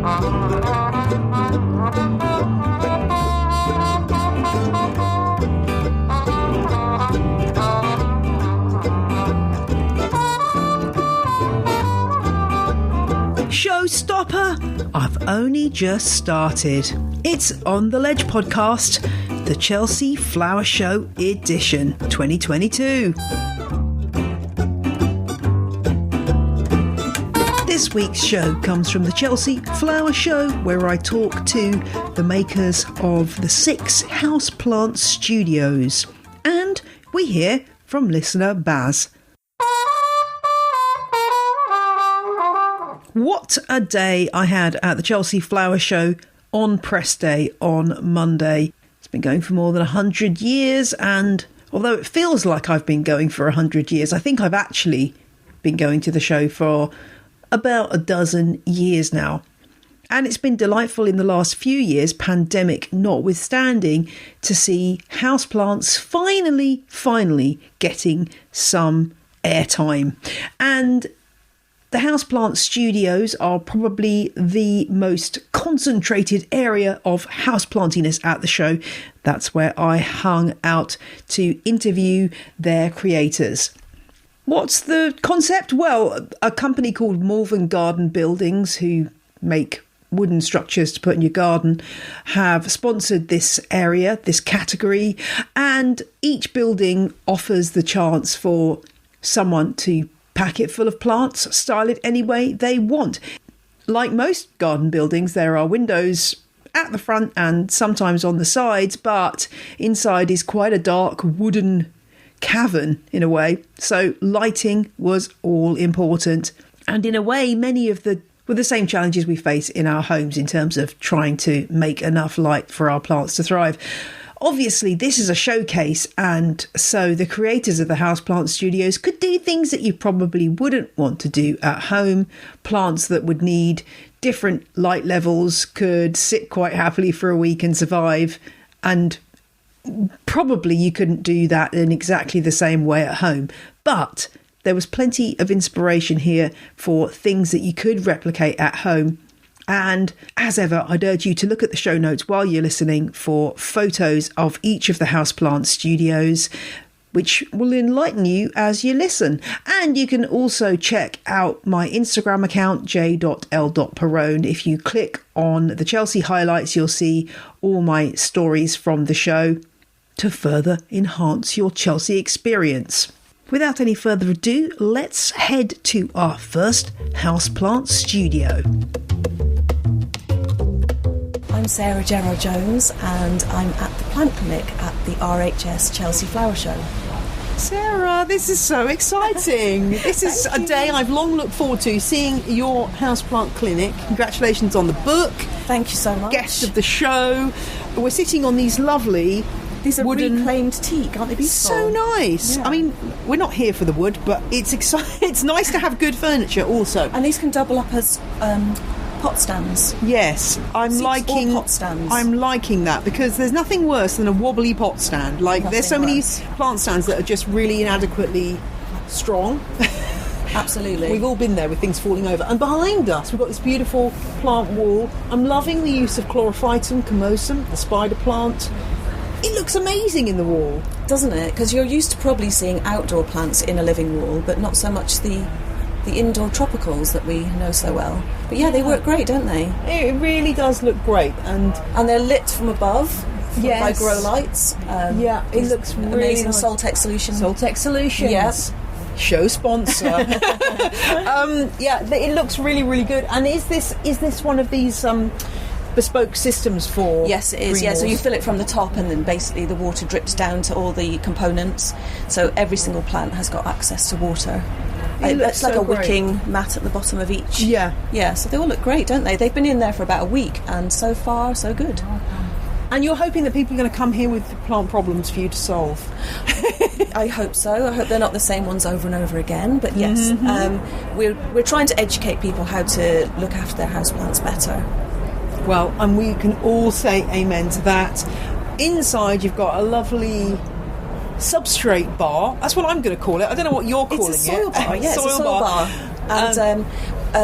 Showstopper! I've only just started. It's On the Ledge podcast, the Chelsea Flower Show edition 2022. This week's show comes from the Chelsea Flower Show, where I talk to the makers of the 6 Houseplant Studios. And we hear from listener Baz. What a day I had at the Chelsea Flower Show on press day on Monday. It's been going for more than 100 years, and although it feels like I've been going for 100 years, I think I've actually been going to the show for about a dozen years now. And it's been delightful in the last few years, pandemic notwithstanding, to see houseplants finally getting some airtime. And the Houseplant Studios are probably the most concentrated area of houseplantiness at the show. That's where I hung out to interview their creators. What's the concept? Well, a company called Malvern Garden Buildings, who make wooden structures to put in your garden, have sponsored this area, this category, and each building offers the chance for someone to pack it full of plants, style it any way they want. Like most garden buildings, there are windows at the front and sometimes on the sides, but inside is quite a dark wooden cavern in a way. So lighting was all important. And in a way, many of the same challenges we face in our homes in terms of trying to make enough light for our plants to thrive. Obviously, this is a showcase, and so the creators of the Houseplant Studios could do things that you probably wouldn't want to do at home. Plants that would need different light levels could sit quite happily for a week and survive, and probably you couldn't do that in exactly the same way at home. But there was plenty of inspiration here for things that you could replicate at home. And as ever, I'd urge you to look at the show notes while you're listening for photos of each of the Houseplant Studios, which will enlighten you as you listen. And you can also check out my Instagram account, j.l.perrone. If you click on the Chelsea highlights, you'll see all my stories from the show to further enhance your Chelsea experience. Without any further ado, let's head to our first Houseplant Studio. I'm Sarah Gerard-Jones, and I'm at the plant clinic at the RHS Chelsea Flower Show. Sarah, this is so exciting. This is a day I've long looked forward to, seeing your houseplant clinic. Congratulations on the book. Thank you so much. Guest of the show. We're sitting on these lovely... These are wooden, reclaimed teak, aren't they beautiful? So nice. Yeah. I mean, we're not here for the wood, but it's it's nice to have good furniture also. And these can double up as pot stands. Yes, I'm liking pot stands. I'm liking that, because there's nothing worse than a wobbly pot stand. Like, there's so many plant stands that are just really inadequately strong. Absolutely. We've all been there with things falling over. And behind us, we've got this beautiful plant wall. I'm loving the use of Chlorophytum comosum, the spider plant. It looks amazing in the wall. Doesn't it? Because you're used to probably seeing outdoor plants in a living wall, but not so much the indoor tropicals that we know so well. But yeah, they work great, don't they? It really does look great. And they're lit from above by grow lights. It looks really amazing. nice. Soltec Solution. Soltec Solutions. Yes. Show sponsor. It looks really good. And is this one of these bespoke systems for... Yes, it is. Yeah, so you fill it from the top, and then basically the water drips down to all the components. So every single plant has got access to water. It's like a wicking mat at the bottom of each. Yeah, so they all look great, don't they? They've been in there for about a week, and so far, so good. And you're hoping that people are going to come here with plant problems for you to solve? I hope so. I hope they're not the same ones over and over again. But yes, we're trying to educate people how to look after their houseplants better. Well, and we can all say amen to that. Inside, you've got a lovely substrate bar. That's what I'm going to call it. I don't know what you're calling it. It's a soil bar, yeah. It's a soil bar. And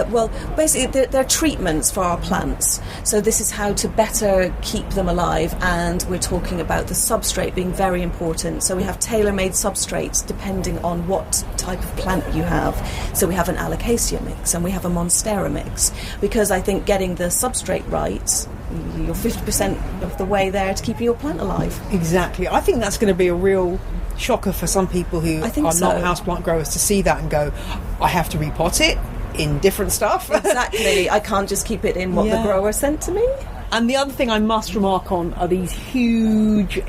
Well, basically, they're treatments for our plants. So this is how to better keep them alive, and we're talking about the substrate being very important. So we have tailor-made substrates depending on what type of plant you have. So we have an Alocasia mix and we have a Monstera mix, because I think getting the substrate right, you're 50% of the way there to keeping your plant alive. Exactly. I think that's going to be a real shocker for some people who are not houseplant growers to see that and go, I have to repot it in different stuff. Exactly. I can't just keep it in what the grower sent to me. And the other thing I must remark on are these huge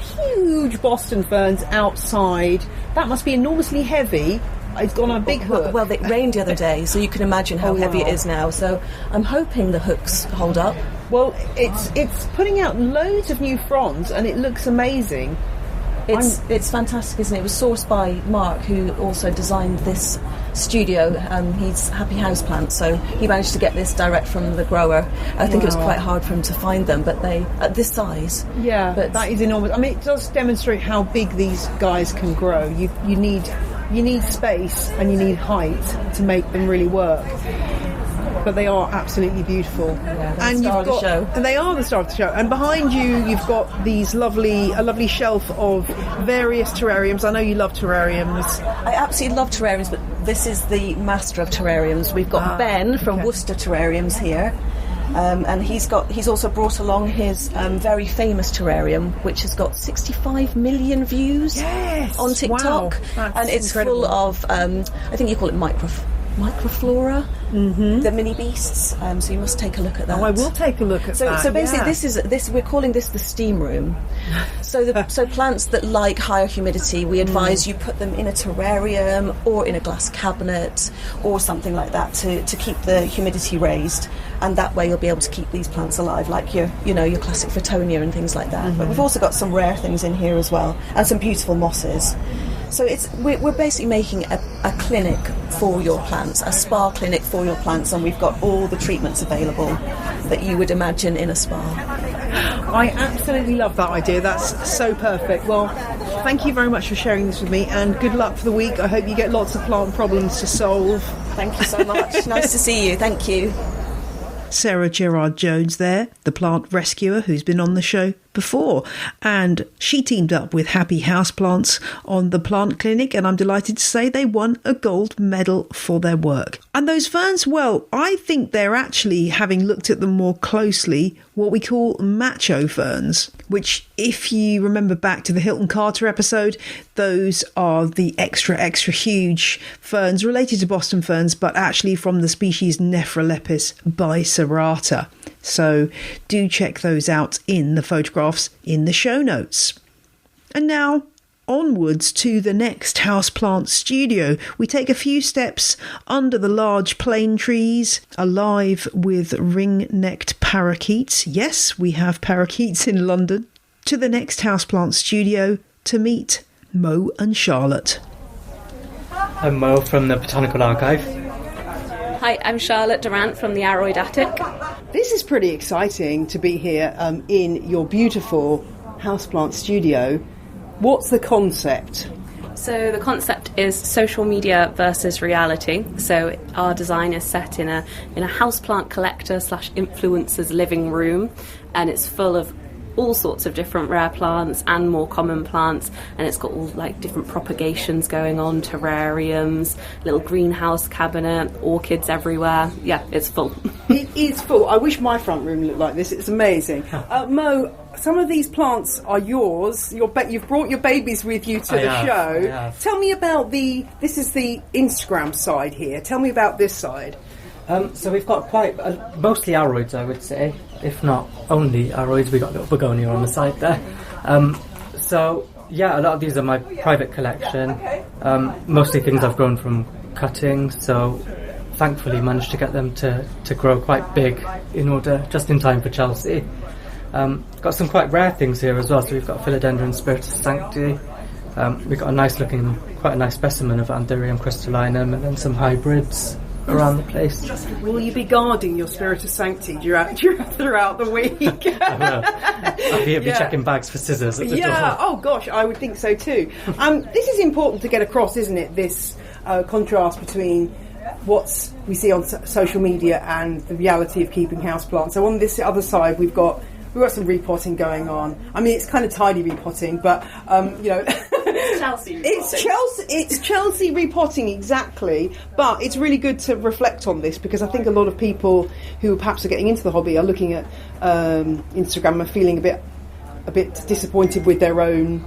Boston ferns outside. That must be enormously heavy. It's got on a big hook. Well, it rained the other day, so you can imagine how heavy it is now. So I'm hoping the hooks hold up. Well, it's putting out loads of new fronds, and it looks amazing. It's fantastic, isn't it? It was sourced by Mark, who also designed this studio. He's Happy Houseplant, so he managed to get this direct from the grower. I think it was quite hard for him to find them, but they at this size. Yeah, but that is enormous. I mean, it does demonstrate how big these guys can grow. You need space and you need height to make them really work. But they are absolutely beautiful. Yeah, they're the star of the show. And they are the star of the show. And behind you, you've got a lovely shelf of various terrariums. I know you love terrariums. I absolutely love terrariums, but this is the master of terrariums. We've got Ben from Worcester Terrariums here. And he's also brought along his very famous terrarium, which has got 65 million views on TikTok. Wow. And it's incredible. full of, I think you call it microflora, the mini beasts. So you must take a look at that. Oh, I will take a look at that. So basically, we're calling this the steam room. So plants that like higher humidity, we advise you put them in a terrarium or in a glass cabinet or something like that to keep the humidity raised, and that way you'll be able to keep these plants alive, like your classic Fittonia and things like that. But we've also got some rare things in here as well, and some beautiful mosses. So we're basically making a clinic for your plants, a spa clinic for your plants, and we've got all the treatments available that you would imagine in a spa. I absolutely love that idea. That's so perfect. Well, thank you very much for sharing this with me, and good luck for the week. I hope you get lots of plant problems to solve. Thank you so much. Nice to see you. Thank you. Sarah Gerard-Jones there, the plant rescuer who's been on the show before, and she teamed up with Happy Houseplants on the plant clinic, and I'm delighted to say they won a gold medal for their work. And those ferns, well, I think they're actually, having looked at them more closely, what we call macho ferns, which, if you remember back to the Hilton Carter episode, those are the extra huge ferns related to Boston ferns, but actually from the species Nephrolepis biserrata. So do check those out in the photographs in the show notes. And now onwards to the next Houseplant Studio. We take a few steps under the large plane trees, alive with ring-necked parakeets. Yes, we have parakeets in London. To the next Houseplant Studio to meet Mo and Charlotte. I'm Mo from the Botanical Archive. Hi, I'm Charlotte Durant from the Aroid Attic. This is pretty exciting to be here in your beautiful Houseplant Studio. What's the concept? So the concept is social media versus reality. So our design is set in a houseplant collector / influencer's living room, and it's full of all sorts of different rare plants and more common plants, and it's got all like different propagations going on, terrariums, little greenhouse cabinet, orchids everywhere. Yeah, it's full. It is full. I wish my front room looked like this. It's amazing. Mo, some of these plants are yours. You've brought your babies with you to the show. Tell me about this is the Instagram side here. Tell me about this side. So we've got quite mostly aroids, I would say, if not only aroids. We've got a little begonia on the side there. So yeah, a lot of these are my private collection, mostly things I've grown from cuttings, so thankfully managed to get them to grow quite big in order, just in time for Chelsea. Got some quite rare things here as well, so we've got Philodendron Spiritus Sancti, we've got quite a nice specimen of Anthurium crystallinum, and then some hybrids around the place. Will you be guarding your Spiritus Sancti throughout the week? I will. I'll be checking bags for scissors at the door. Oh gosh, I would think so too. This is important to get across, isn't it? This contrast between what we see on social media and the reality of keeping houseplants. So on this other side, we've got some repotting going on. I mean, it's kind of tidy repotting, but It's Chelsea repotting. It's Chelsea repotting, exactly. But it's really good to reflect on this, because I think a lot of people who perhaps are getting into the hobby are looking at Instagram and feeling a bit disappointed with their own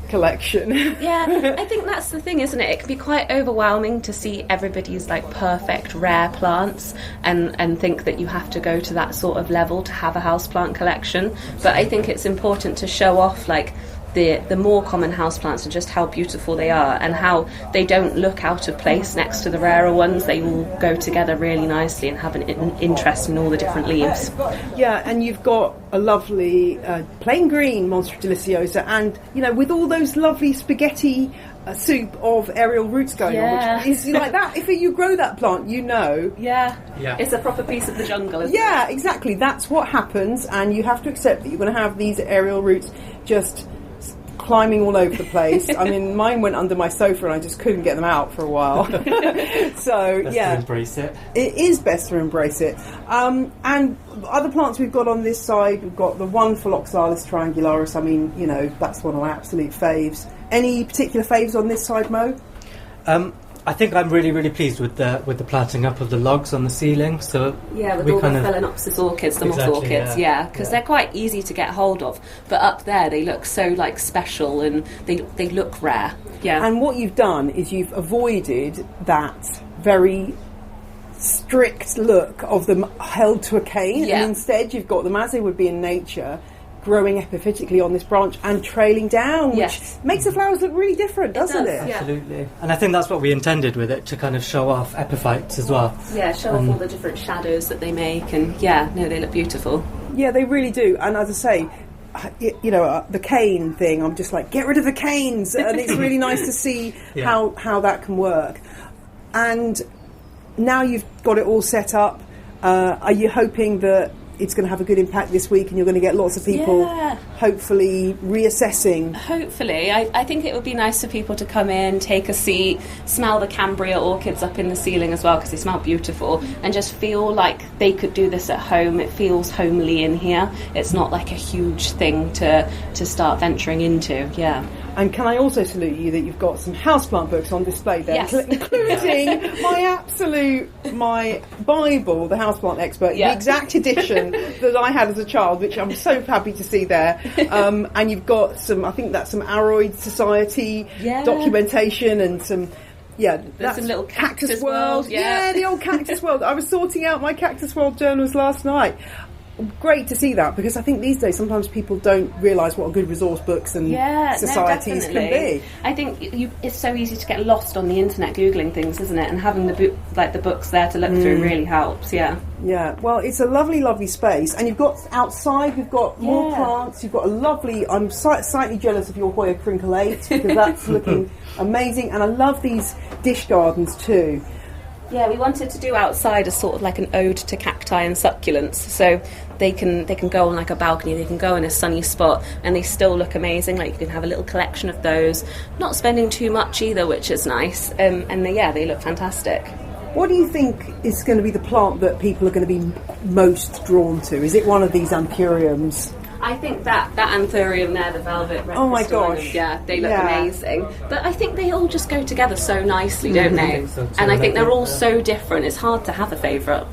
collection. Yeah, I think that's the thing, isn't it? It can be quite overwhelming to see everybody's like perfect rare plants and think that you have to go to that sort of level to have a houseplant collection. But I think it's important to show off like the more common houseplants and just how beautiful they are, and how they don't look out of place next to the rarer ones. They all go together really nicely and have an interest in all the different leaves. Yeah, and you've got a lovely plain green Monstera deliciosa, and with all those lovely spaghetti soup of aerial roots going on, which is like that. If you grow that plant, yeah, it's a proper piece of the jungle, isn't it? Yeah, exactly. That's what happens, and you have to accept that you're going to have these aerial roots just climbing all over the place. I mean, mine went under my sofa and I just couldn't get them out for a while. So best to embrace it. It is best to embrace it. And other plants we've got on this side, we've got the wonderful Oxalis triangularis. I mean, that's one of my absolute faves. Any particular faves on this side, Mo? I think I'm really, really pleased with the planting up of the logs on the ceiling. So with all the Phalaenopsis orchids, the moth orchids, because they're quite easy to get hold of. But up there, they look so like special, and they look rare. Yeah. And what you've done is you've avoided that very strict look of them held to a cane, and instead you've got them as they would be in nature, growing epiphytically on this branch and trailing down, which makes the flowers look really different, doesn't it? Absolutely. And I think that's what we intended with it, to kind of show off epiphytes as well. Yeah, show off all the different shadows that they make, and they look beautiful. Yeah, they really do. And as I say, the cane thing, I'm just like, get rid of the canes, and it's really nice to see how that can work. And now you've got it all set up, are you hoping that it's going to have a good impact this week and you're going to get lots of people hopefully reassessing? Hopefully. I think it would be nice for people to come in, take a seat, smell the Cambria orchids up in the ceiling as well, because they smell beautiful, and just feel like they could do this at home. It feels homely in here. It's not like a huge thing to start venturing into. And can I also salute you that you've got some houseplant books on display there, including my Bible, The Houseplant Expert, the exact edition that I had as a child, which I'm so happy to see there. And you've got some Aroid Society documentation and some... there's some little Cactus World. The old Cactus World. I was sorting out my Cactus World journals last night. Great to see that, because I think these days sometimes people don't realise what a good resource books and societies can be. I think it's so easy to get lost on the internet googling things, isn't it? And having the books there to look through really helps. Yeah, well, it's a lovely space, and you've got outside, you've got more plants, you've got a lovely... I'm slightly jealous of your Hoya crincolate, because that's looking amazing, and I love these dish gardens too. Yeah, we wanted to do outside as sort of like an ode to cacti and succulents, so they can go on like a balcony, they can go in a sunny spot, and they still look amazing. Like, you can have a little collection of those, not spending too much either, which is nice, and they look fantastic. What do you think is going to be the plant that people are going to be most drawn to? Is it one of these anthuriums? I think that anthurium there, the velvet red. Oh my gosh! They look amazing. But I think they all just go together so nicely, don't they? So and I think they're all so different. It's hard to have a favourite.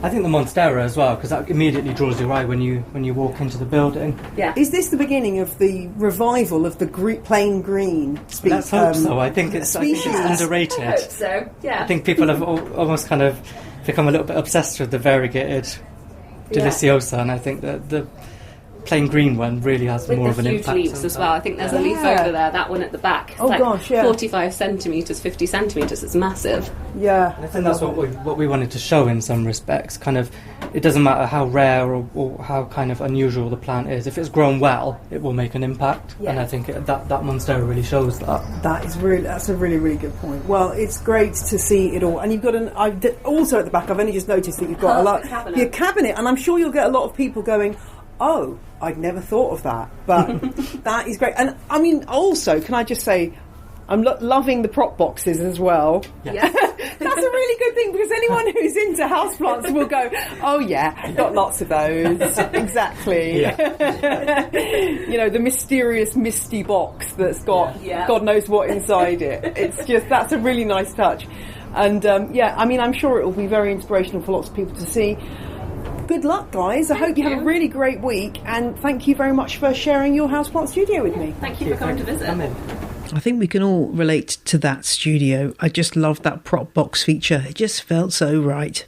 I think the Monstera as well, because that immediately draws your eye when you walk into the building. Yeah. Is this the beginning of the revival of the plain green species? Let's hope so. I think it's underrated. I hope so. Yeah. I think people have almost kind of become a little bit obsessed with the variegated deliciosa, and I think that the plain green one really has more of an impact. With the huge leaves as well. I think there's a leaf over there, that one at the back. It's 45 centimetres, 50 centimetres. It's massive. Yeah. And I think that's what we wanted to show in some respects. Kind of, it doesn't matter how rare or how kind of unusual the plant is. If it's grown well, it will make an impact. Yeah. And I think that Monstera really shows that. That's a really, really good point. Well, it's great to see it all. And you've got also at the back, I've only just noticed that you've got your cabinet. And I'm sure you'll get a lot of people going, oh, I'd never thought of that, but that is great. And I mean, also, can I just say, I'm loving the prop boxes as well. Yes. That's a really good thing, because anyone who's into houseplants will go, oh yeah, got lots of those. Exactly. Yeah. You know, the mysterious misty box that's got God knows what inside it. It's just, that's a really nice touch. And I mean, I'm sure it will be very inspirational for lots of people to see. Good luck, guys. I hope you have a really great week, and thank you very much for sharing your Houseplant Studio with me. Thank you for coming to visit. I think we can all relate to that studio. I just loved that prop box feature. It just felt so right.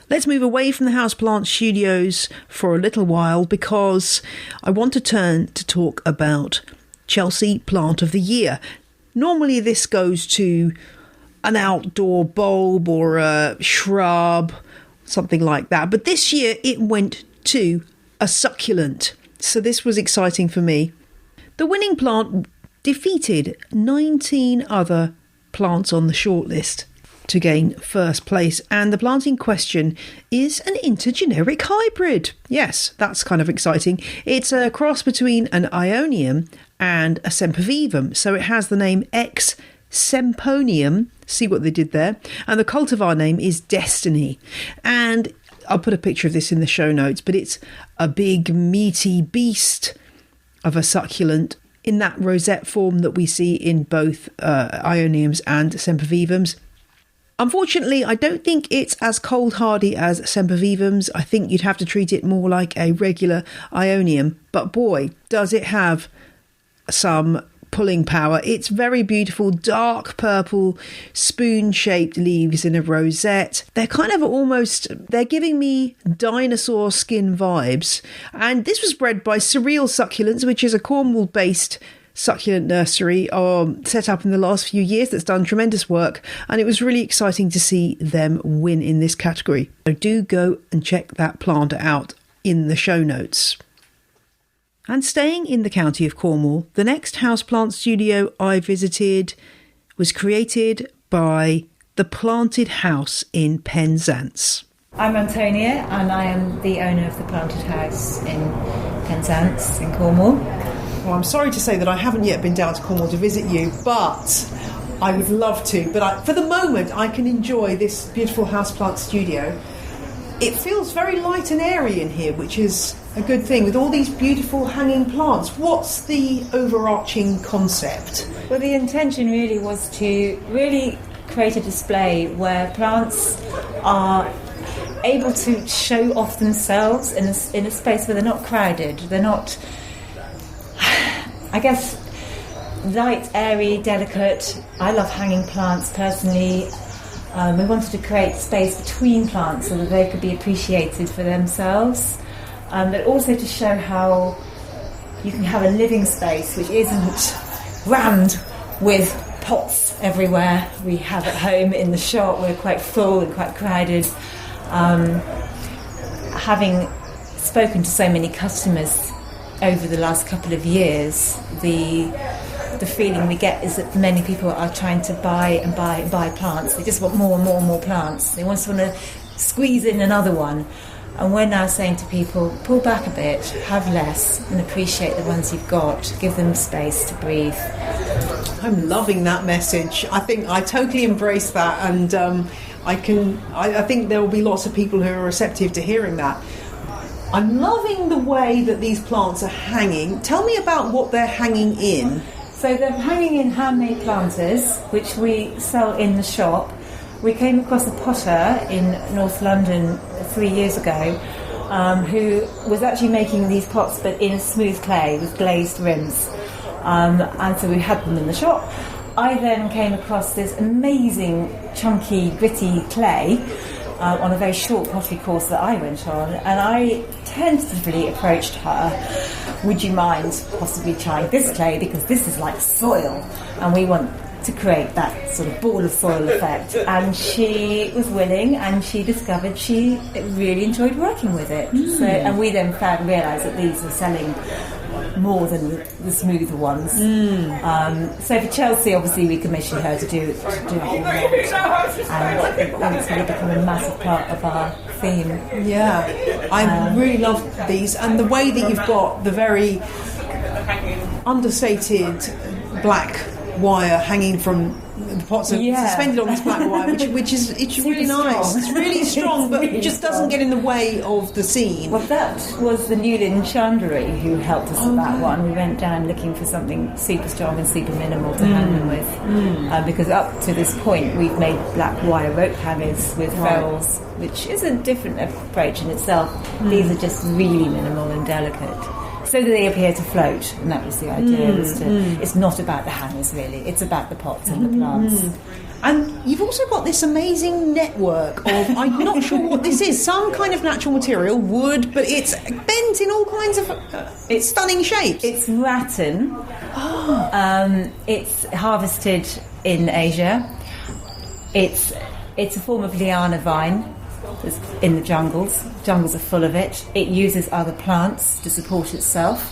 Let's move away from the Houseplant Studios for a little while, because I want to turn to talk about Chelsea Plant of the Year. Normally this goes to an outdoor bulb or a shrub, something like that. But this year it went to a succulent. So this was exciting for me. The winning plant defeated 19 other plants on the shortlist to gain first place. And the plant in question is an intergeneric hybrid. Yes, that's kind of exciting. It's a cross between an Ionium and a Sempervivum. So it has the name X Semponium. See what they did there. And the cultivar name is Destiny. And I'll put a picture of this in the show notes, but it's a big meaty beast of a succulent in that rosette form that we see in both Ioniums and Sempervivums. Unfortunately, I don't think it's as cold hardy as Sempervivums. I think you'd have to treat it more like a regular Ionium. But boy, does it have some pulling power. It's very beautiful, dark purple, spoon-shaped leaves in a rosette. They're kind of almost, they're giving me dinosaur skin vibes. And this was bred by Surreal Succulents, which is a Cornwall-based succulent nursery set up in the last few years that's done tremendous work, and it was really exciting to see them win in this category. So do go and check that plant out in the show notes. And staying in the county of Cornwall, the next houseplant studio I visited was created by The Planted House in Penzance. I'm Antonia, and I am the owner of The Planted House in Penzance in Cornwall. Well, I'm sorry to say that I haven't yet been down to Cornwall to visit you, but I would love to. But for the moment, I can enjoy this beautiful houseplant studio. It feels very light and airy in here, which is a good thing, with all these beautiful hanging plants. What's the overarching concept? Well, the intention really was to really create a display where plants are able to show off themselves in a space where they're not crowded. They're not, I guess, light, airy, delicate. I love hanging plants personally. We wanted to create space between plants so that they could be appreciated for themselves, but also to show how you can have a living space which isn't rammed with pots everywhere. We have at home in the shop, we're quite full and quite crowded. Having spoken to so many customers over the last couple of years, the feeling we get is that many people are trying to buy plants. They just want more and more and more plants. They just want to squeeze in another one. And we're now saying to people, pull back a bit, have less, and appreciate the ones you've got. Give them space to breathe. I'm loving that message. I think I totally embrace that, and I think there will be lots of people who are receptive to hearing that. I'm loving the way that these plants are hanging. Tell me about what they're hanging in. So they're hanging in handmade planters, which we sell in the shop. We came across a potter in North London 3 years ago who was actually making these pots but in a smooth clay with glazed rims. And so we had them in the shop. I then came across this amazing chunky gritty clay on a very short pottery course that I went on, and I tentatively approached her, would you mind possibly trying this clay, because this is like soil and we want to create that sort of ball of soil effect. And she was willing, and she discovered she really enjoyed working with it. So, and we then realised that these were selling more than the smoother ones. So for Chelsea, obviously we commissioned her to do a whole lot, and it's really become a massive part of our theme. Yeah, I really love these, and the way that you've got the very understated black wire hanging from The pots are suspended on this black wire, which is really nice. It's really strong, but it just doesn't get in the way of the scene. Well, that was the Newlyn Chandlery who helped us with that one. We went down looking for something super strong and super minimal to hang them with, because up to this point we've made black wire rope hangers with ferrules, which is a different approach in itself. These are just really minimal and delicate, so that they appear to float, and that was the idea. It's not about the hangers really, it's about the pots and the plants. And you've also got this amazing network of, I'm not sure what this is, some kind of natural material, wood, but it's bent in all kinds of stunning shapes. It's rattan. It's harvested in Asia. It's a form of liana vine. It's in the jungles. Jungles are full of it. It uses other plants to support itself.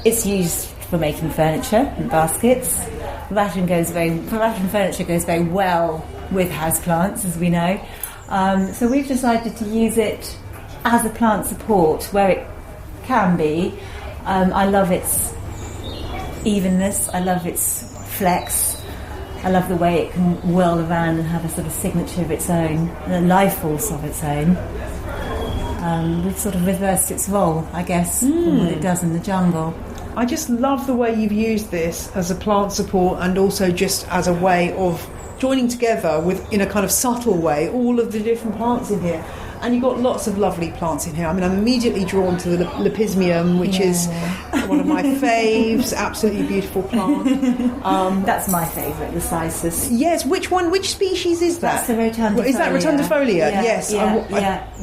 It's used for making furniture and baskets. Rattan furniture goes very well with houseplants, as we know. So we've decided to use it as a plant support where it can be. I love its evenness. I love its flex. I love the way it can whirl around and have a sort of signature of its own, and a life force of its own. We've sort of reversed its role, I guess, from what it does in the jungle. I just love the way you've used this as a plant support and also just as a way of joining together in a kind of subtle way all of the different plants in here. And you've got lots of lovely plants in here. I mean, I'm immediately drawn to the lepismium, which is one of my faves. Absolutely beautiful plant. That's my favourite, the cissus. Yes, which species is that? That's the rotundifolia. Is that rotundifolia? Yeah, yes.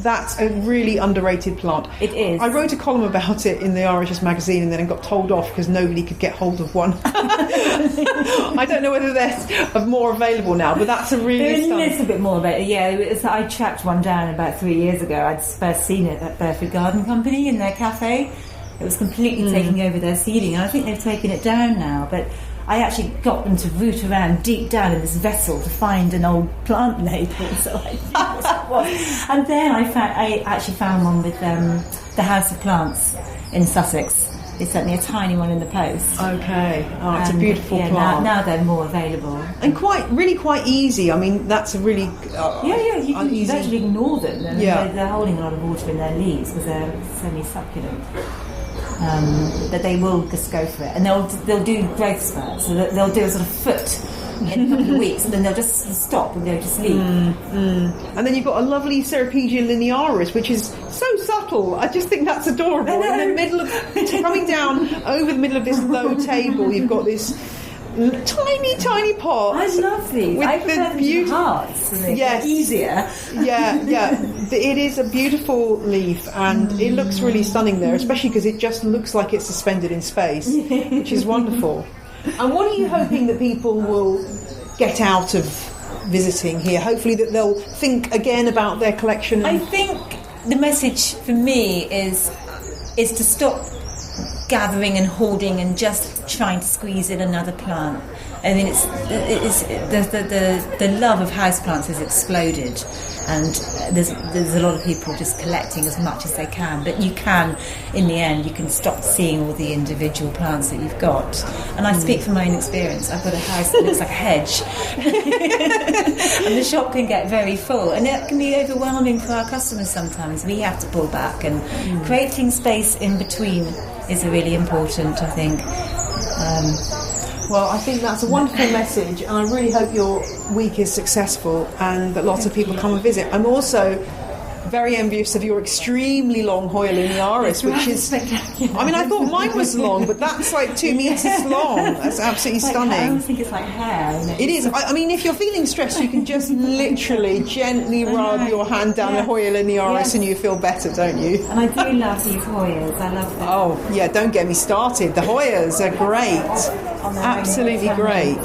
That's a really underrated plant. It is. I wrote a column about it in the RHS magazine and then got told off because nobody could get hold of one. I don't know whether they're more available now, but that's a really They're a little bit more available. Yeah, I tracked one down about 3 years ago. I'd first seen it at Burford Garden Company in their cafe. It was completely taking over their ceiling, and I think they've taken it down now, but I actually got them to root around deep down in this vessel to find an old plant label, so I found what it was. And then I actually found one with the House of Plants in Sussex. They sent me a tiny one in the post. Okay. Oh, it's a beautiful plant. Now they're more available. And really quite easy. I mean, that's a really you can actually ignore them. I mean, they're holding a lot of water in their leaves because they're semi-succulent. But they will just go for it. And they'll do growth spurts. So they'll do a sort of foot in a couple of weeks, and then they'll just stop and they'll just leave. And then you've got a lovely Ceropegia linearis, which is so subtle. I just think that's adorable. In the middle of coming down over the middle of this low table, you've got this tiny pot. I love these. I prefer the hearts. Yes, easier. It is a beautiful leaf, and it looks really stunning there, especially because it just looks like it's suspended in space, which is wonderful. And what are you hoping that people will get out of visiting here? Hopefully that they'll think again about their collection. I think the message for me is to stop gathering and hoarding and just trying to squeeze in another plant. I mean, the love of houseplants has exploded, and there's a lot of people just collecting as much as they can. But you can, in the end, you can stop seeing all the individual plants that you've got. And I speak from my own experience. I've got a house that looks like a hedge, and the shop can get very full, and it can be overwhelming for our customers sometimes. We have to pull back, and creating space in between is really important, I think. Well, I think that's a wonderful message, and I really hope your week is successful and that lots of people come and visit. I'm also very envious of your extremely long Hoya linearis, which is spectacular. I mean, I thought mine was long, but that's like 2 meters long. That's absolutely stunning. I always think it's like hair. It is. I mean, if you're feeling stressed, you can just literally gently rub your hand down a Hoya linearis and you feel better, don't you? And I do love these Hoyas. I love them. Oh, yeah, don't get me started. The Hoyas are great. Absolutely great.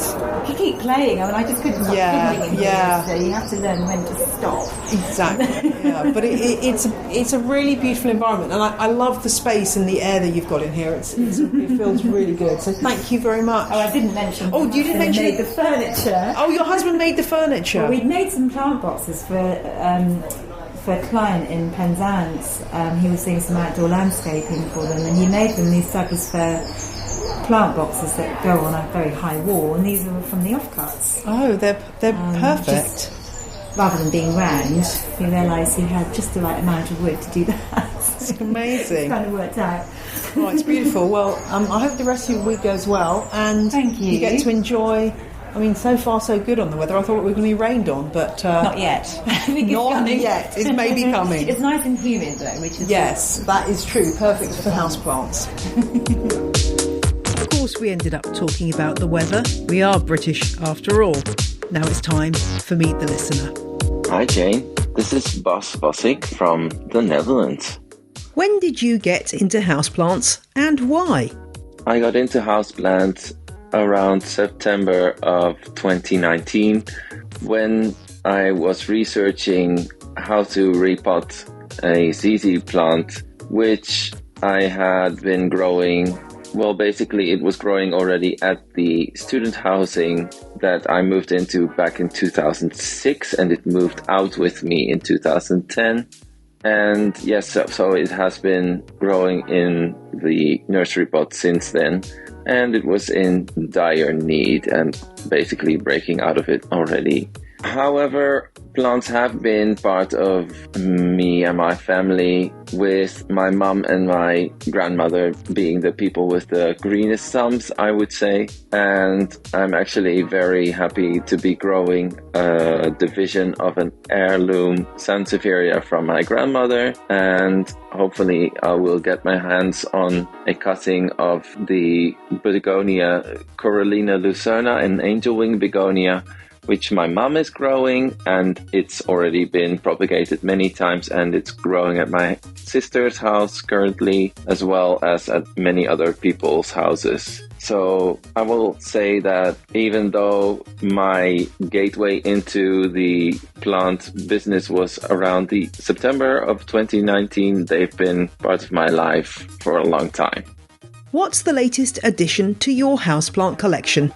You keep playing. I mean, I just couldn't stop fiddling in so you have to learn when to stop. Exactly. Yeah, but it's a really beautiful environment, and I love the space and the air that you've got in here. It feels really good. So thank you very much. Oh, I didn't mention. Oh, you didn't mention the furniture. Oh, your husband made the furniture. Well, we'd made some plant boxes for a client in Penzance. He was doing some outdoor landscaping for them, and he made them these Douglas fir plant boxes that go on a very high wall, and these are from the offcuts. Oh, they're perfect. Rather than being round, he realised he had just the right amount of wood to do that. It's amazing. It's kind of worked out. Oh, it's beautiful. Well, I hope the rest of your week goes well, and thank you. You get to enjoy. I mean, so far so good on the weather. I thought we were going to be rained on, but not yet. Not yet. It may be coming. It's nice and humid though, which is yes, that is true. Perfect for houseplants. Of course, we ended up talking about the weather. We are British after all. Now it's time for Meet the Listener. Hi Jane, this is Bas Bossik from the Netherlands. When did you get into houseplants and why? I got into houseplants around September of 2019 when I was researching how to repot a ZZ plant, which I had been growing. Well, basically it was growing already at the student housing that I moved into back in 2006, and it moved out with me in 2010. And yes, so it has been growing in the nursery pot since then, and it was in dire need and basically breaking out of it already. However, plants have been part of me and my family, with my mum and my grandmother being the people with the greenest thumbs, I would say. And I'm actually very happy to be growing a division of an heirloom Sansevieria from my grandmother. And hopefully I will get my hands on a cutting of the Begonia Corallina lucerna, an angel wing begonia, which my mum is growing, and it's already been propagated many times, and it's growing at my sister's house currently, as well as at many other people's houses. So I will say that even though my gateway into the plant business was around the September of 2019, they've been part of my life for a long time. What's the latest addition to your houseplant collection?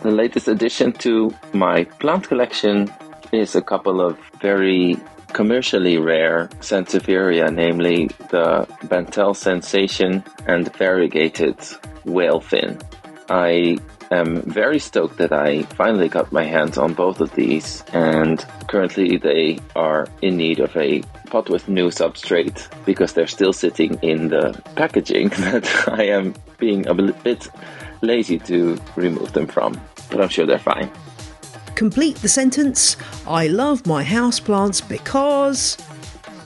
The latest addition to my plant collection is a couple of very commercially rare Sansevieria, namely the Bantel Sensation and variegated whale fin. I am very stoked that I finally got my hands on both of these, and currently they are in need of a pot with new substrate because they're still sitting in the packaging that I am being a bit lazy to remove them from, but I'm sure they're fine. Complete the sentence. I love my houseplants because...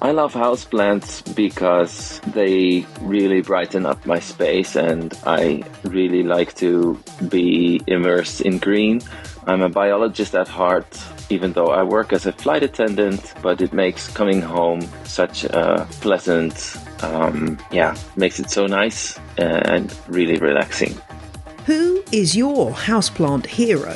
I love houseplants because they really brighten up my space, and I really like to be immersed in green. I'm a biologist at heart, even though I work as a flight attendant, but it makes coming home such a pleasant, makes it so nice and really relaxing. Who is your houseplant hero?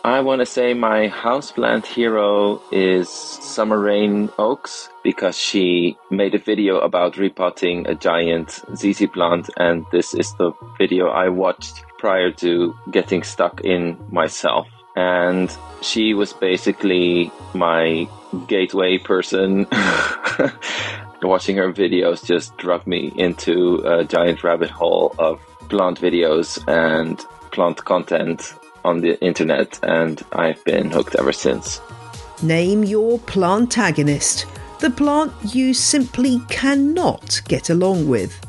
I want to say my houseplant hero is Summer Rain Oaks, because she made a video about repotting a giant ZZ plant, and this is the video I watched prior to getting stuck in myself. And she was basically my gateway person. Watching her videos just dragged me into a giant rabbit hole of plant videos and plant content on the internet, and I've been hooked ever since. Name your plantagonist, the plant you simply cannot get along with.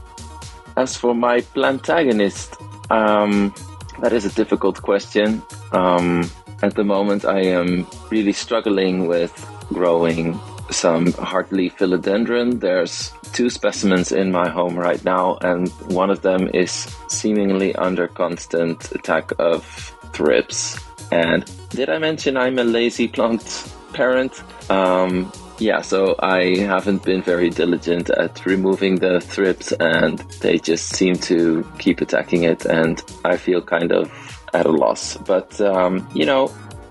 As for my plantagonist, that is a difficult question. At the moment I am really struggling with growing some hardleaf philodendron. There's 2 specimens in my home right now, and one of them is seemingly under constant attack of thrips. And did I mention I'm a lazy plant parent? So I haven't been very diligent at removing the thrips, and they just seem to keep attacking it, and I feel kind of at a loss. But,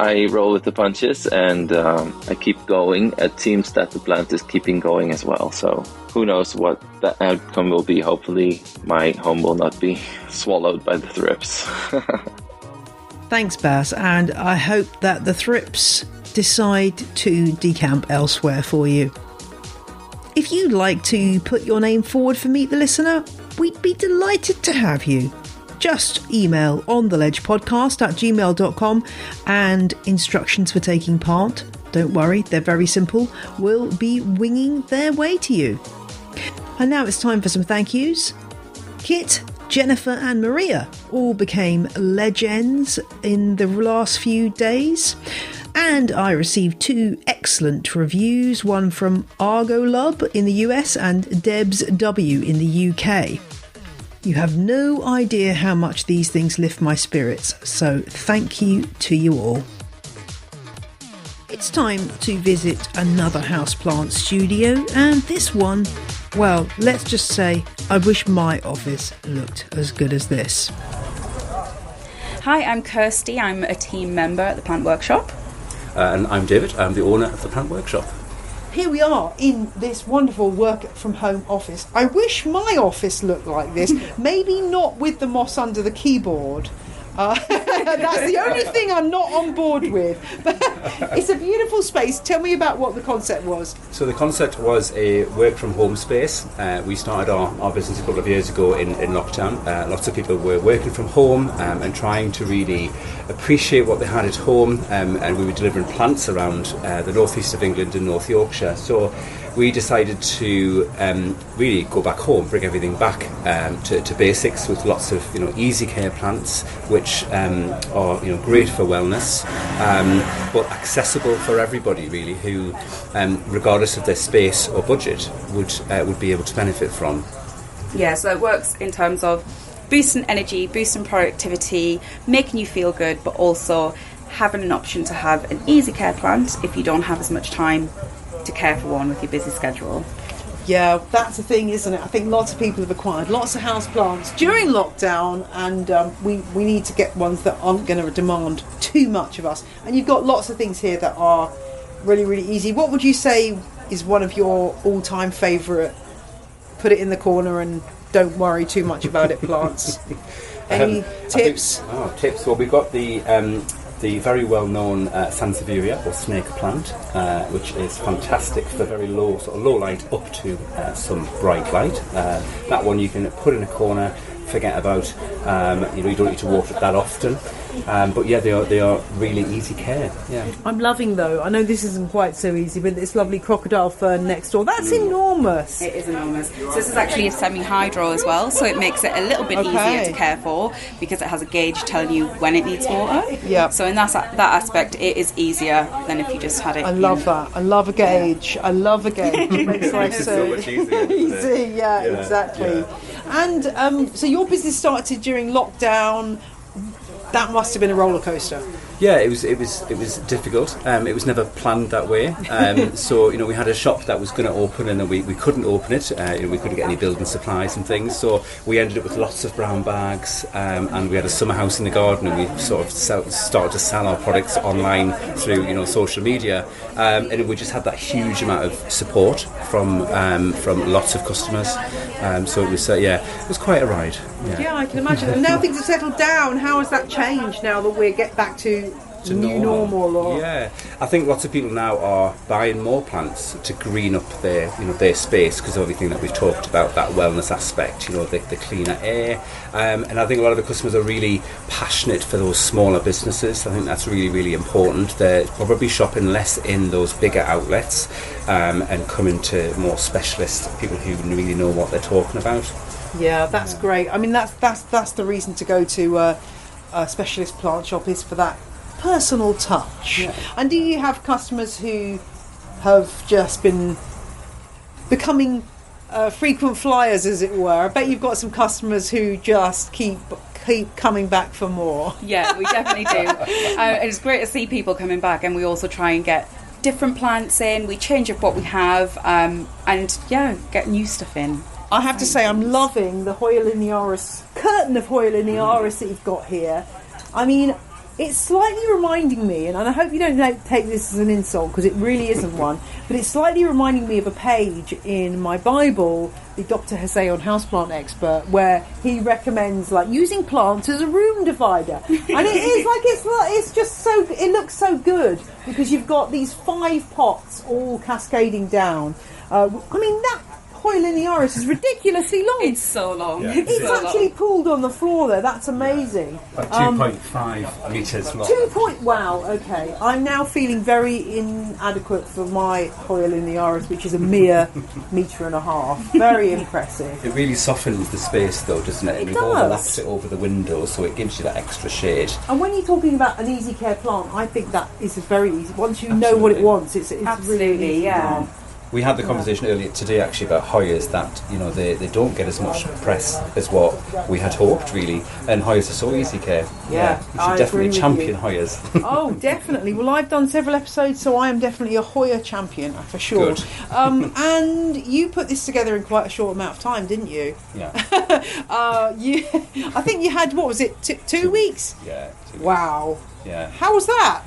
I roll with the punches, and I keep going. It seems that the plant is keeping going as well, so who knows what the outcome will be. Hopefully my home will not be swallowed by the thrips. Thanks, Bas, and I hope that the thrips decide to decamp elsewhere for you. If you'd like to put your name forward for Meet the Listener, we'd be delighted to have you. just email ontheledgepodcast@gmail.com and instructions for taking part. Don't worry, they're very simple. Will be winging their way to you. And now it's time for some thank yous. Kit, Jennifer and Maria all became legends in the last few days. And I received 2 excellent reviews, one from Argo Lub in the US and Debs W in the UK. You have no idea how much these things lift my spirits, so thank you to you all. It's time to visit another Houseplant studio, and this one, well, let's just say I wish my office looked as good as this. Hi, I'm Kirsty. I'm a team member at the Plant Workshop. And I'm David. I'm the owner of the Plant Workshop. Here we are in this wonderful work from home office. I wish my office looked like this. Maybe not with the moss under the keyboard. That's the only thing I'm not on board with. But it's a beautiful space. Tell me about what the concept was. So the concept was a work from home space. We started our business a couple of years ago in lockdown. Lots of people were working from home and trying to really appreciate what they had at home. And we were delivering plants around the northeast of England and North Yorkshire. So we decided to really go back home, bring everything back to basics with lots of easy care plants, which are great for wellness, but accessible for everybody really, who regardless of their space or budget would be able to benefit from. Yeah, so it works in terms of boosting energy, boosting productivity, making you feel good, but also having an option to have an easy care plant if you don't have as much time to care for one with your busy schedule. Yeah, that's the thing, isn't it? I think lots of people have acquired lots of houseplants during lockdown, and we need to get ones that aren't going to demand too much of us. And you've got lots of things here that are really, really easy. What would you say is one of your all-time favourite, put it in the corner and don't worry too much about it plants? Any tips? Tips. Well, we've got the very well-known Sansevieria or snake plant, which is fantastic for very low light up to some bright light. That one you can put in a corner, forget about. You don't need to water it that often. But yeah, they are really easy care. Yeah. I'm loving, though, I know this isn't quite so easy, but this lovely crocodile fern next door. That's enormous. It is enormous. So this is actually a semi-hydro as well, so it makes it a little bit easier to care for because it has a gauge telling you when it needs water. Yeah. So in that aspect, it is easier than if you just had it. I love that. I love a gauge. I love a gauge. It makes life so much easier. Easy. Yeah, exactly. Yeah. And so your business started during lockdown. That must have been a roller coaster. Yeah, it was difficult. It was never planned that way. So we had a shop that was going to open, and then we couldn't open it. We couldn't get any building supplies and things. So we ended up with lots of brown bags, and we had a summer house in the garden, and we sort of started to sell our products online through social media, and we just had that huge amount of support from lots of customers. So it was it was quite a ride. Yeah, I can imagine. And now things have settled down. How has that changed now that we get back to new normal? Yeah, I think lots of people now are buying more plants to green up their space because of everything that we've talked about, that wellness aspect, the cleaner air, and I think a lot of the customers are really passionate for those smaller businesses. I think that's really, really important. They're probably shopping less in those bigger outlets and coming to more specialist people who really know what they're talking about. Yeah, that's great. I mean, that's the reason to go to a specialist plant shop, is for that personal touch. Yeah. And do you have customers who have just been becoming frequent flyers, as it were? I bet you've got some customers who just keep coming back for more. Yeah, we definitely do. It's great to see people coming back, and we also try and get different plants in. We change up what we have, and get new stuff in. I have to say, I'm loving the Hoya linearis, curtain of Hoya linearis that you've got here. I mean, it's slightly reminding me, and I hope you don't take this as an insult, because it really isn't one, but it's slightly reminding me of a page in my Bible, the Dr. Hussein Houseplant Expert, where he recommends using plants as a room divider. And it looks so good, because you've got these 5 pots all cascading down. That Hoya the iris is ridiculously long. It's so long. Yeah. It's actually pulled on the floor there. That's amazing. Like 2.5 metres long. Wow, okay. I'm now feeling very inadequate for my Hoya linearis, which is a mere metre and a half. Very impressive. It really softens the space though, doesn't it? And It it overlaps does. it over the window, so it gives you that extra shade. And when you're talking about an easy care plant, I think that is very easy. Once you know what it wants, it's really easy. Yeah. We had the conversation earlier today actually about Hoyas that, you know, they don't get as much press as what we had hoped really, and Hoyas are so easy care. Yeah, we I should definitely agree with champion you. Hoyas. Oh, definitely. Well, I've done several episodes, so I am definitely a Hoya champion for sure. Good. And you put this together in quite a short amount of time, didn't you? Yeah. I think you had, what was it, 2 weeks? Yeah. 2 weeks. Wow. Yeah. How was that?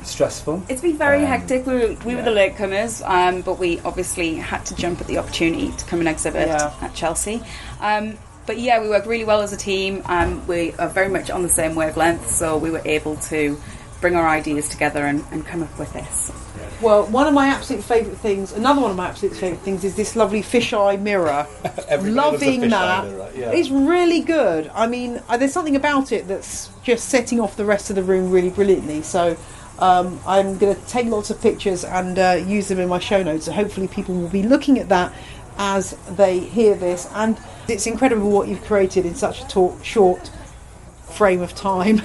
Stressful. It's been very hectic. We were the latecomers, but we obviously had to jump at the opportunity to come and exhibit at Chelsea. But yeah, we work really well as a team. We are very much on the same wavelength, so we were able to bring our ideas together and come up with this. Well, another one of my absolute favourite things is this lovely fisheye mirror. Loving that. Mirror, yeah. It's really good. I mean, there's something about it that's just setting off the rest of the room really brilliantly. So I'm going to take lots of pictures and use them in my show notes. So hopefully people will be looking at that as they hear this. And it's incredible what you've created in such a short frame of time.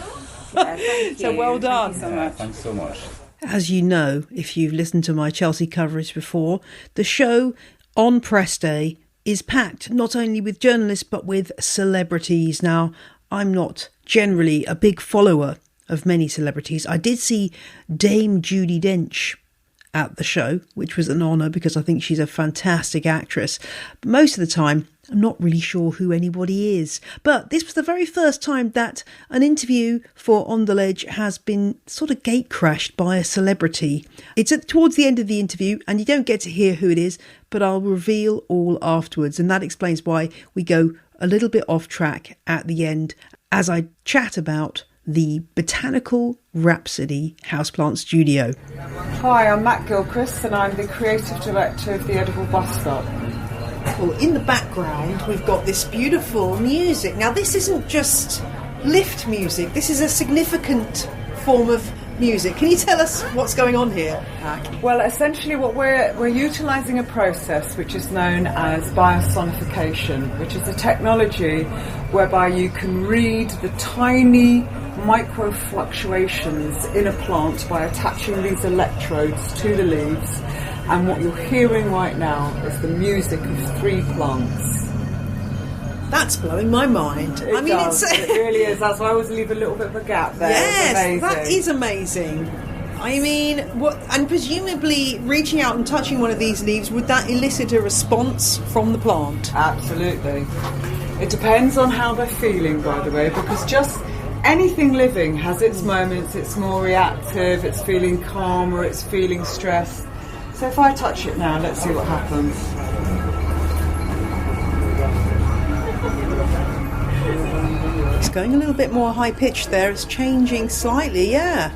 Yeah, thank So you. well done. Thank you so much. Thanks so much. As you know, if you've listened to my Chelsea coverage before, the show on press day is packed not only with journalists but with celebrities. Now, I'm not generally a big follower of many celebrities. I did see Dame Judi Dench at the show, which was an honour because I think she's a fantastic actress. But most of the time, I'm not really sure who anybody is. But this was the very first time that an interview for On The Ledge has been sort of gate crashed by a celebrity. It's towards the end of the interview and you don't get to hear who it is, but I'll reveal all afterwards. And that explains why we go a little bit off track at the end as I chat about the Botanical Rhapsody Houseplant Studio. Hi, I'm Matt Gilchrist and I'm the Creative Director of the Edible Bus Stop. Well, in the background, we've got this beautiful music. Now, this isn't just lift music. This is a significant form of music. Can you tell us what's going on here, Ak? Well, essentially what we're utilising a process which is known as biosonification, which is a technology whereby you can read the tiny micro fluctuations in a plant by attaching these electrodes to the leaves. And what you're hearing right now is the music of 3 plants. That's blowing my mind. It really is. That's why I always leave a little bit of a gap there. Yes, that is amazing. I mean, and presumably reaching out and touching one of these leaves, would that elicit a response from the plant? Absolutely. It depends on how they're feeling, by the way, because just anything living has its moments. It's more reactive, it's feeling calm, or it's feeling stressed. So if I touch it now, let's see what happens. It's going a little bit more high pitched there. It's changing slightly, yeah.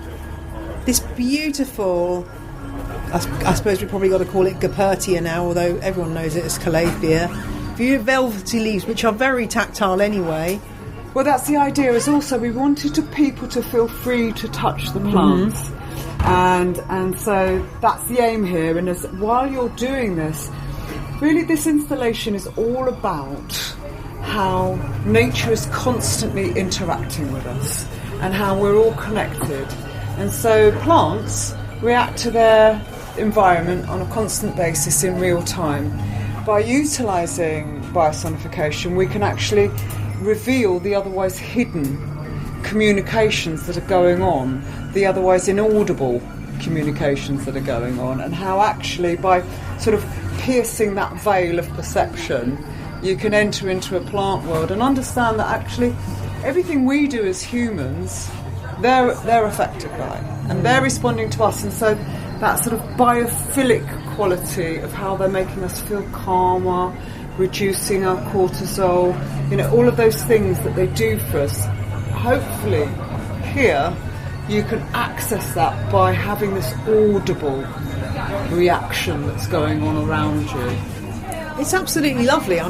This beautiful, I suppose we've probably got to call it Gopertia now, although everyone knows it as Calathea. Beautiful velvety leaves, which are very tactile anyway. Well, that's the idea, is also we wanted people to feel free to touch the plants. Mm-hmm. And so that's the aim here. And while you're doing this, really this installation is all about how nature is constantly interacting with us and how we're all connected. And so plants react to their environment on a constant basis in real time. By utilising biosonification, we can actually reveal the otherwise hidden communications that are going on, the otherwise inaudible communications that are going on, and how actually by sort of piercing that veil of perception you can enter into a plant world and understand that actually everything we do as humans they're affected by and they're responding to us, and so that sort of biophilic quality of how they're making us feel calmer, reducing our cortisol, all of those things that they do for us. Hopefully here you can access that by having this audible reaction that's going on around you. It's absolutely lovely.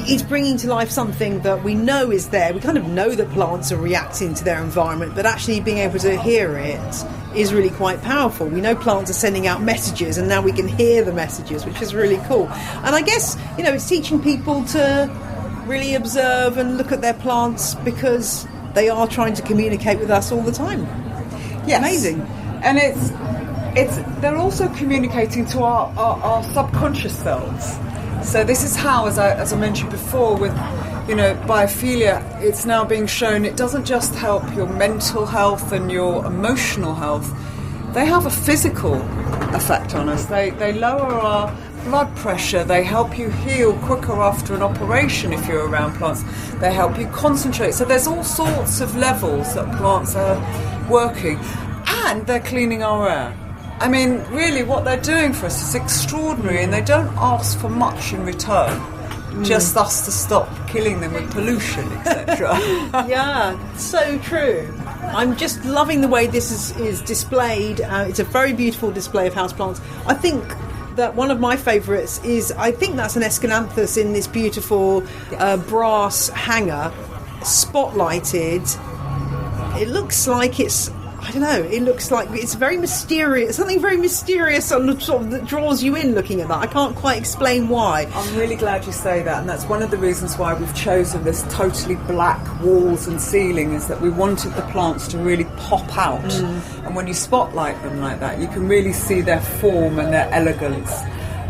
It's bringing to life something that we know is there. We kind of know that plants are reacting to their environment, but actually being able to hear it is really quite powerful. We know plants are sending out messages, and now we can hear the messages, which is really cool. And I guess, it's teaching people to really observe and look at their plants, because they are trying to communicate with us all the time. Yes. Amazing. And they're also communicating to our subconscious selves. So this is how, as I mentioned before, with biophilia, it's now being shown it doesn't just help your mental health and your emotional health. They have a physical effect on us. They lower our blood pressure. They help you heal quicker after an operation if you're around plants. They help you concentrate. So there's all sorts of levels that plants are working, and they're cleaning our air. I mean, really, what they're doing for us is extraordinary, and they don't ask for much in return. Just us to stop killing them with pollution, etc. Yeah, so true. I'm just loving the way this is displayed. It's a very beautiful display of houseplants. I think that one of my favourites is, I think that's an Escananthus in this beautiful brass hanger, spotlighted. It looks like it's, I don't know, it looks like it's very mysterious, something very mysterious on the sort of that draws you in looking at that. I can't quite explain why. I'm really glad you say that, and that's one of the reasons why we've chosen this totally black walls and ceiling, is that we wanted the plants to really pop out. And when you spotlight them like that, you can really see their form and their elegance.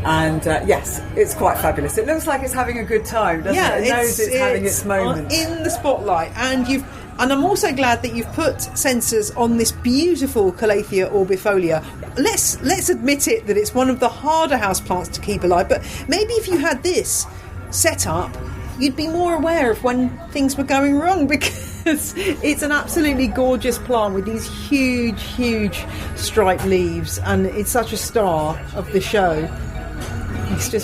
And yes, it's quite fabulous. It looks like it's having a good time, doesn't it? It knows it's having its moment. In the spotlight, and I'm also glad that you've put sensors on this beautiful Calathea orbifolia. Let's admit it that it's one of the harder houseplants to keep alive, but maybe if you had this set up, you'd be more aware of when things were going wrong, because it's an absolutely gorgeous plant with these huge, huge striped leaves, and it's such a star of the show.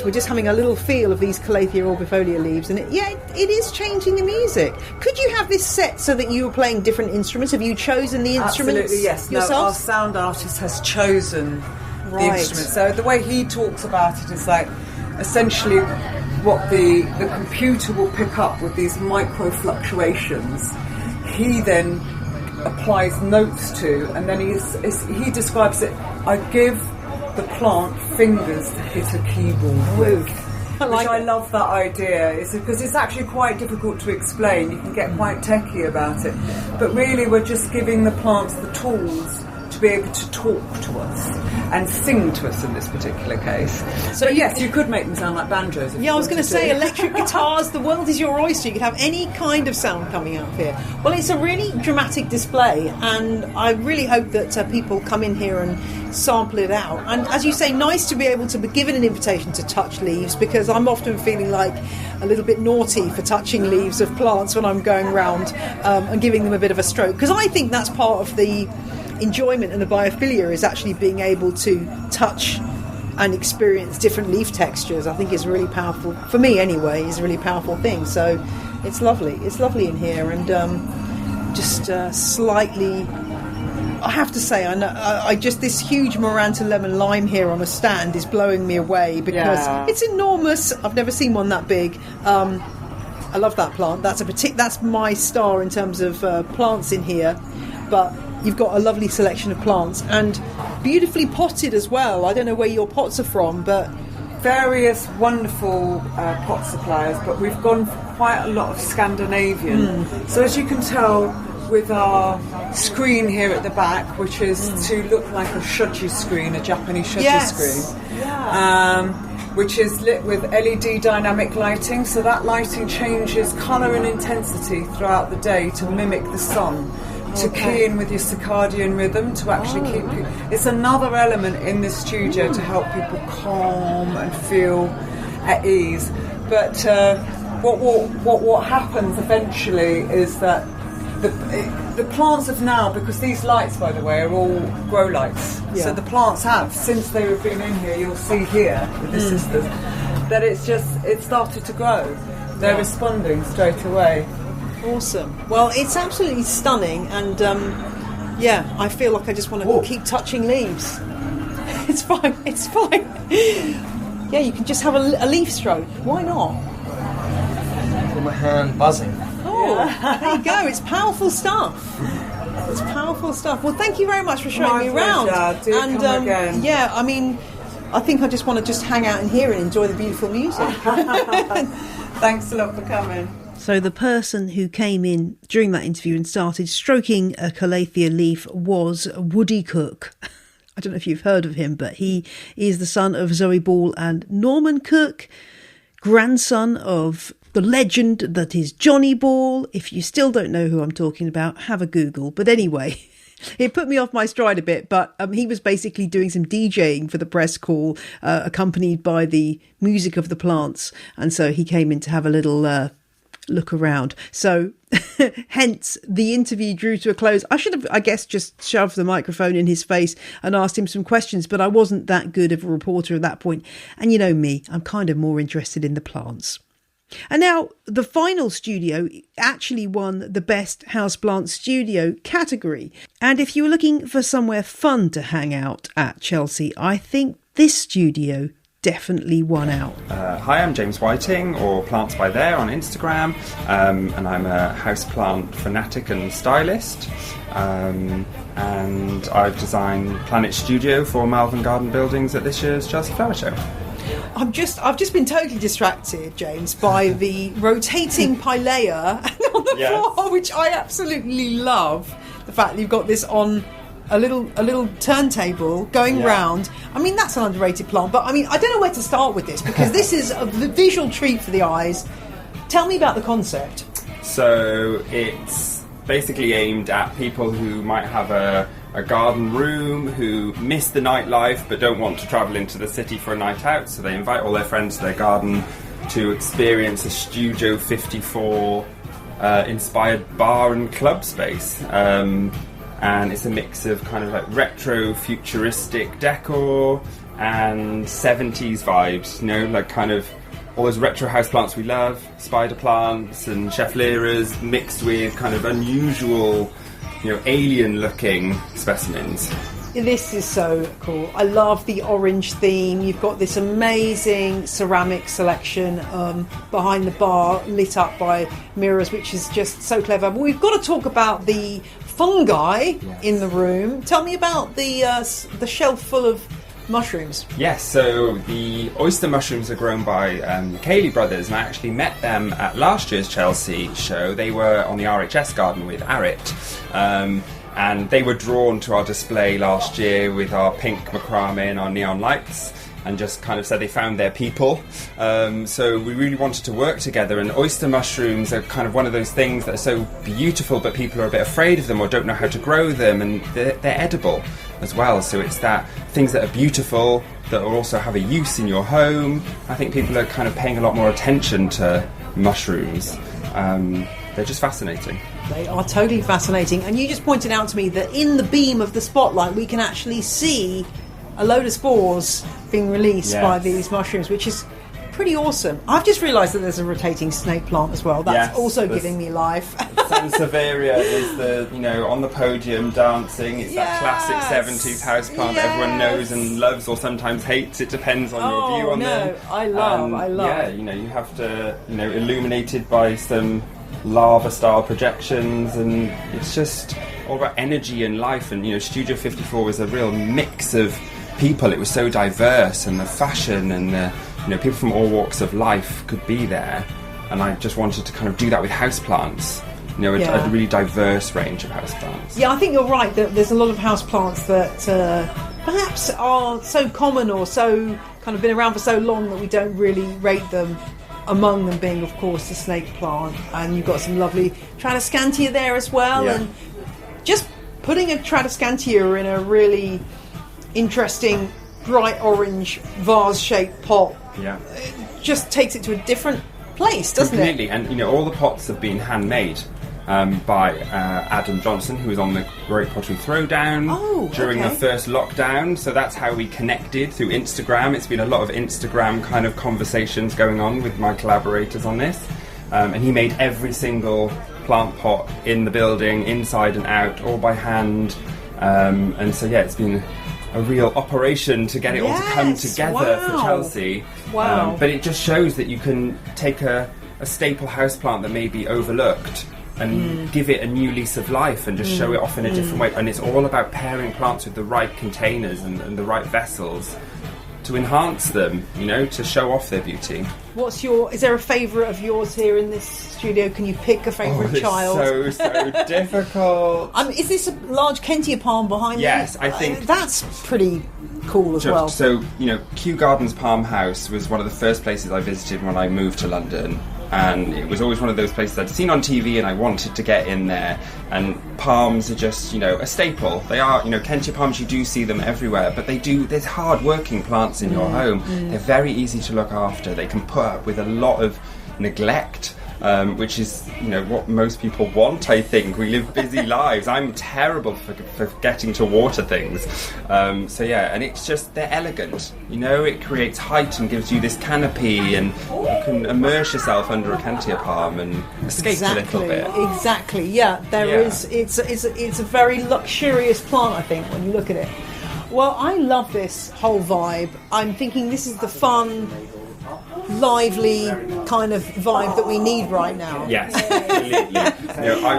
We're just having a little feel of these Calathea orbifolia leaves, and it is changing the music. Could you have this set so that you were playing different instruments? Have you chosen the instruments? Absolutely, yes. Yourself? No, our sound artist has chosen the instruments. So the way he talks about it is like, essentially, what the computer will pick up with these micro fluctuations, he then applies notes to, and then he describes it. I give the plant fingers to hit a keyboard with. I love that idea. It's because it's actually quite difficult to explain. You can get quite techie about it, but really we're just giving the plants the tools to be able to talk to us and sing to us in this particular case. So yes, you could make them sound like banjos. Yeah, I was going to say electric guitars. The world is your oyster. You could have any kind of sound coming out here. Well, it's a really dramatic display, and I really hope that people come in here and sample it out. And as you say, nice to be able to be given an invitation to touch leaves, because I'm often feeling like a little bit naughty for touching leaves of plants when I'm going around and giving them a bit of a stroke, because I think that's part of the enjoyment and the biophilia, is actually being able to touch and experience different leaf textures. I think is really powerful, for me anyway, is a really powerful thing. So it's lovely in here, and just slightly, I have to say, I just, this huge Maranta lemon lime here on a stand is blowing me away, because it's enormous. I've never seen one that big. I love that plant. That's my star in terms of plants in here. But you've got a lovely selection of plants, and beautifully potted as well. I don't know where your pots are from, but various wonderful pot suppliers, but we've gone for quite a lot of Scandinavian. So as you can tell with our screen here at the back, which is to look like a shoji screen, a Japanese shoji screen, which is lit with LED dynamic lighting, so that lighting changes colour and intensity throughout the day to mimic the sun. To key in with your circadian rhythm, to actually keep you. It's another element in the studio to help people calm and feel at ease. But what happens eventually is that the plants have now, because these lights, by the way, are all grow lights. So the plants have, since they've been in here, you'll see here with the sisters, that it's started to grow. They're responding straight away. Awesome. Well, it's absolutely stunning, and I feel like I just want to keep touching leaves. It's fine. Yeah, you can just have a leaf stroke. Why not? Feel my hand buzzing. Oh, there you go. It's powerful stuff. It's powerful stuff. Well, thank you very much for showing me around. Do come again. Yeah, I mean, I think I just want to just hang out in here and enjoy the beautiful music. Thanks a lot for coming. So the person who came in during that interview and started stroking a calathea leaf was Woody Cook. I don't know if you've heard of him, but he is the son of Zoe Ball and Norman Cook, grandson of the legend that is Johnny Ball. If you still don't know who I'm talking about, have a Google. But anyway, it put me off my stride a bit, but he was basically doing some DJing for the press call, accompanied by the music of the plants. And so he came in to have a little look around. So hence the interview drew to a close. I should have, I guess, just shoved the microphone in his face and asked him some questions, but I wasn't that good of a reporter at that point. And you know me, I'm kind of more interested in the plants. And now the final studio actually won the Best Houseplant Studio category. And if you were looking for somewhere fun to hang out at Chelsea, I think this studio definitely won out. Hi, I'm James Whiting, or Plants by There on Instagram, and I'm a houseplant fanatic and stylist, and I've designed Planet Studio for Malvern Garden Buildings at this year's Chelsea Flower Show. I've just been totally distracted, James, by the rotating pilea on the floor, which I absolutely love. The fact that you've got this on a little turntable going round. I mean, that's an underrated plant, but I mean, I don't know where to start with this, because this is a visual treat for the eyes. Tell me about the concept. So it's basically aimed at people who might have a garden room, who miss the nightlife but don't want to travel into the city for a night out, so they invite all their friends to their garden to experience a Studio 54 inspired bar and club space. And it's a mix of kind of like retro futuristic decor and 70s vibes, you know, like kind of all those retro houseplants we love, spider plants and chefleras, mixed with kind of unusual, you know, alien looking specimens. This is so cool. I love the orange theme. You've got this amazing ceramic selection behind the bar, lit up by mirrors, which is just so clever. But we've got to talk about the fungi in the room. Tell me about the shelf full of mushrooms. Yes, so the oyster mushrooms are grown by the Cayley brothers, and I actually met them at last year's Chelsea show. They were on the RHS garden with Arit, and they were drawn to our display last year with our pink macrame and our neon lights, and just kind of said they found their people. So we really wanted to work together, and oyster mushrooms are kind of one of those things that are so beautiful, but people are a bit afraid of them or don't know how to grow them, and they're edible as well. So it's that things that are beautiful that also have a use in your home. I think people are kind of paying a lot more attention to mushrooms. They're just fascinating. They are totally fascinating. And you just pointed out to me that in the beam of the spotlight we can actually see a load of spores being released by these mushrooms, which is pretty awesome. I've just realised that there's a rotating snake plant as well. That's also giving me life. Sansevieria is the, you know, on the podium dancing. It's that classic 70s houseplant that everyone knows and loves, or sometimes hates. It depends on your view on them. I love. Yeah, you know, you have to, you know, illuminated by some lava-style projections, and it's just all about energy and life. And, you know, Studio 54 was a real mix of people. It was so diverse, and the fashion and the, you know, people from all walks of life could be there, and I just wanted to kind of do that with houseplants. You know, a really diverse range of houseplants. Yeah, I think you're right that there's a lot of houseplants that perhaps are so common or so kind of been around for so long that we don't really rate them. Among them being, of course, the snake plant, and you've got some lovely Tradescantia there as well. And just putting a Tradescantia in a really interesting bright orange vase-shaped pot, it just takes it to a different place, doesn't it? Completely. And, you know, all the pots have been handmade by Adam Johnson, who was on the Great Pottery Throwdown during the first lockdown. So that's how we connected, through Instagram. It's been a lot of Instagram kind of conversations going on with my collaborators on this. And he made every single plant pot in the building, inside and out, all by hand. And so, it's been real operation to get it all to come together for Chelsea. Wow. But it just shows that you can take a staple houseplant that may be overlooked and give it a new lease of life and just show it off in a different way. And it's all about pairing plants with the right containers and the right vessels to enhance them, you know, to show off their beauty. Is there a favourite of yours here in this studio? Can you pick a favourite child? It's so difficult. Is this a large Kentia palm behind me? Yes, I think that's pretty cool as well. So, you know, Kew Gardens Palm House was one of the first places I visited when I moved to London. And it was always one of those places I'd seen on TV and I wanted to get in there. And palms are just, you know, a staple. They are, you know, Kentia palms, you do see them everywhere, but there's hard-working plants in your home. They're very easy to look after. They can put up with a lot of neglect, which is, you know, what most people want, I think. We live busy lives. I'm terrible for getting to water things. So yeah, and it's just, they're elegant. You know, it creates height and gives you this canopy, and you can immerse yourself under a Kentia palm and escape a little bit. Exactly, yeah. Is. It's a very luxurious plant, I think, when you look at it. Well, I love this whole vibe. I'm thinking this is the fun, lively kind of vibe that we need right now. Yes, absolutely. You know, I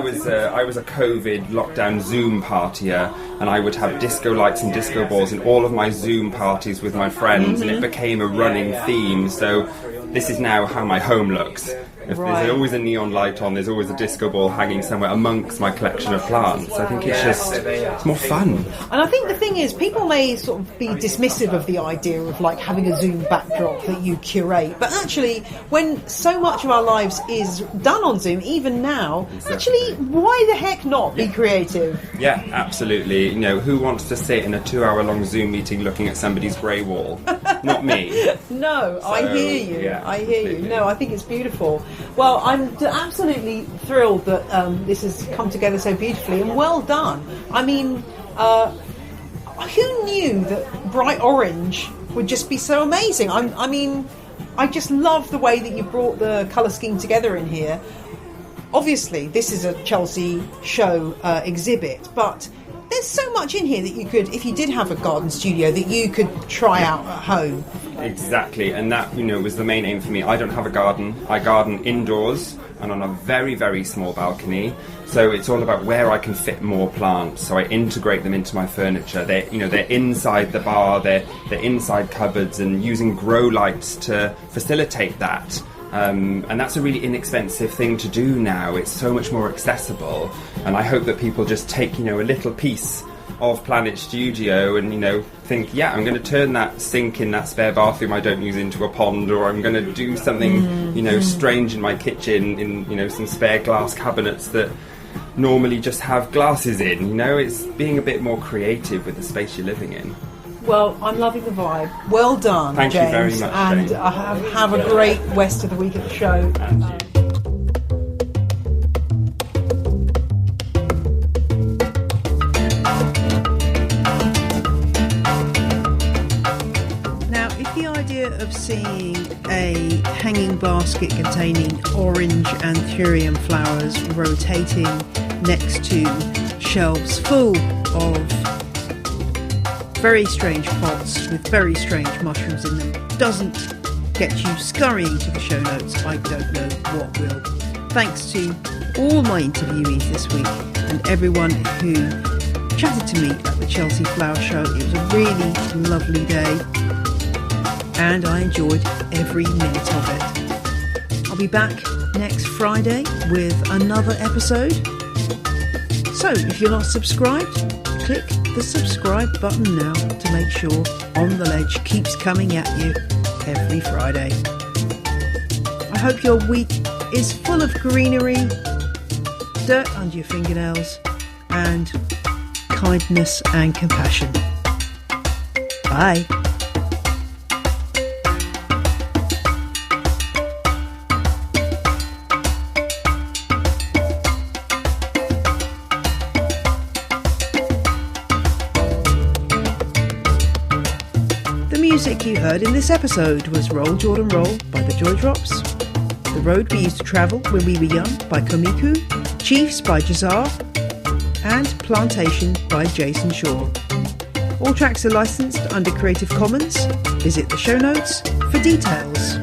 was a COVID lockdown Zoom partier, and I would have disco lights and disco balls in all of my Zoom parties with my friends, and it became a running theme. So this is now how my home looks. If there's always a neon light on, there's always a disco ball hanging somewhere amongst my collection of plants. I think it's more fun. And I think the thing is, people may sort of be dismissive of the idea of like having a Zoom backdrop that you curate, but actually when so much of our lives is done on Zoom, even now, actually why the heck not be creative? Yeah, absolutely. You know, who wants to sit in a 2-hour-long Zoom meeting looking at somebody's grey wall? Not me. No, so, I hear you. Yeah, I hear you. No, I think it's beautiful. Well, I'm absolutely thrilled that this has come together so beautifully, and well done. I mean, who knew that bright orange would just be so amazing? I mean, I just love the way that you brought the colour scheme together in here. Obviously, this is a Chelsea show exhibit, but there's so much in here that you could, if you did have a garden studio, that you could try out at home. Exactly, and that, you know, was the main aim for me. I don't have a garden. I garden indoors and on a very, very small balcony. So it's all about where I can fit more plants. So I integrate them into my furniture. They're inside the bar, they're inside cupboards, and using grow lights to facilitate that. And that's a really inexpensive thing to do now. It's so much more accessible, and I hope that people just take, you know, a little piece of Planet Studio and, you know, think, yeah, I'm going to turn that sink in that spare bathroom I don't use into a pond, or I'm going to do something, you know, strange in my kitchen, in, you know, some spare glass cabinets that normally just have glasses in. You know, it's being a bit more creative with the space you're living in. Well, I'm loving the vibe. Well done, Thank James. you very much, and Jane. have a great rest of the week at the show. And you. Now, if the idea of seeing a hanging basket containing orange anthurium flowers rotating next to shelves full of very strange pots with very strange mushrooms in them doesn't get you scurrying to the show notes, I don't know what will. Thanks to all my interviewees this week and everyone who chatted to me at the Chelsea Flower Show. It was a really lovely day and I enjoyed every minute of it. I'll be back next Friday with another episode. So if you're not subscribed, click the subscribe button now to make sure On the Ledge keeps coming at you every Friday. I hope your week is full of greenery, dirt under your fingernails, and kindness and compassion. Bye. The music you heard in this episode was Roll Jordan Roll by the Joy Drops, The Road We Used to Travel When We Were Young by Komiku, Chiefs by Jazar, and Plantation by Jason Shaw. All tracks are licensed under Creative Commons. Visit the show notes for details.